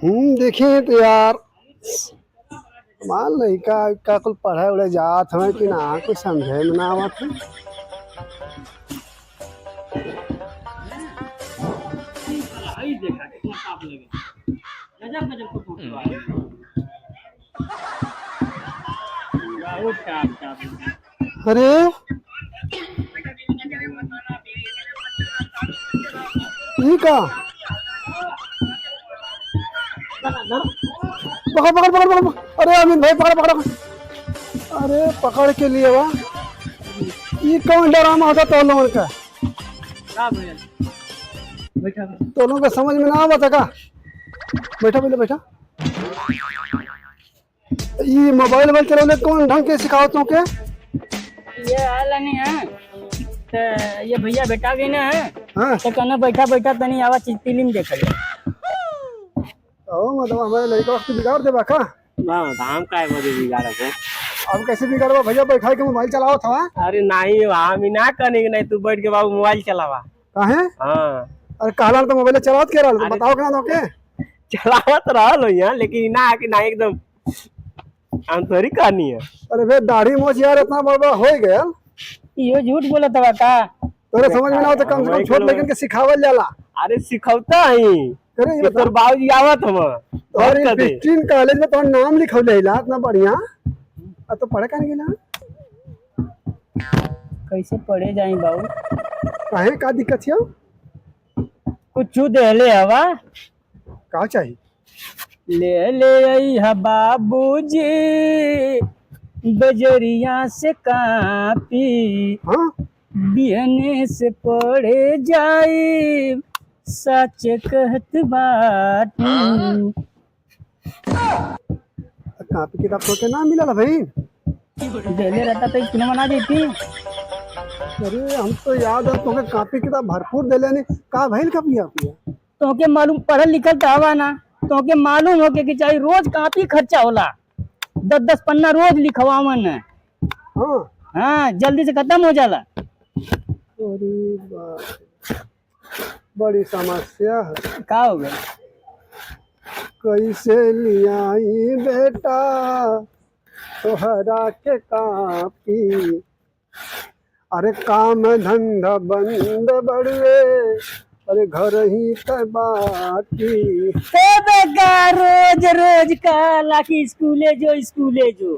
देखिए तो यार मान लइका का कुल पढ़े उड़े जात हमें कि ना कुछ समझे में ना आवत है। आई देखा कितना साफ लगे। गजब गजब को फोटो आ रही है। बहुत साफ साफ। अरे ये का पकड़ पकड़ पकड़ पकड़ अरे अमित भाई पकड़ पकड़ अरे पकड़ के लिए वाह ये कौन डरामा होता तो लोगों का का भैया बैठा तो लोगों का समझ में ना आवत का। बैठा पहले बैठा। ये मोबाइल वोबाइल चलाने कौन ढंग के सिखाओ तुम के। ये आला नहीं है तो ये भैया बेटा गई ना है हाँ तो कहना बैठा बैठा तनी आवा फिल्म देख ले। ओ मतलब हमारे लड़का वक्त बिगाड़ दे बाका। ना हम का बजे बिगाड़ा है। अब कैसे बिगाड़वा भैया बैठा के मोबाइल चलाओ था। अरे नहीं हम ही ना करने नहीं तू बैठ के बाबू मोबाइल चलावा। काहे हाँ अरे कहला तो मोबाइल चलावत के रहल तो बताओ के ना तो के चलावत रहल यहाँ लेकिन ना कि ना एकदम आंतरिक कहानी है। अरे बे दाढ़ी मोछ यार इतना बड़ा हो गया। यो झूठ बोला था का तोरे समझ में ना हो तो कम से कम छोट लेकिन के सिखावल जाला। अरे सिखौता ही अरे ये ये तोर बाबूजी आवत हम और 15 कॉलेज में तो नाम लिखौले हिला इतना बढ़िया अब तो पढ़े काहे गेला। कैसे पढ़े जाई बाबू काहे का दिक्कत है कुछ दे ले हवा का चाहिए। ले ले आई हा बाबूजी बजरिया से कापी हाँ बिहने से पढ़े जाई सच कहत बाटू। कॉपी किताब तो के ना मिला भाई। देले रहता तो स्कूल में ना जाती। अरे हम तो याद है तुम्हें कॉपी किताब भरपूर दे लेनी का भइल का पिया पिया। तो के मालूम पढ़ल लिखल तो हवा ना तो के मालूम हो कि चाहिए रोज काफी खर्चा होला 10-10 पन्ना रोज लिखवावन। हाँ हाँ जल्दी से खत्म हो जाला। अरे बाप बड़ी समस्या है। का हो गया कैसे लियाई बेटा तोहरा के कापी। अरे काम धंधा बंद बड़े अरे घर ही बाकी तो बेकार रोज रोज का लाकी स्कूले जो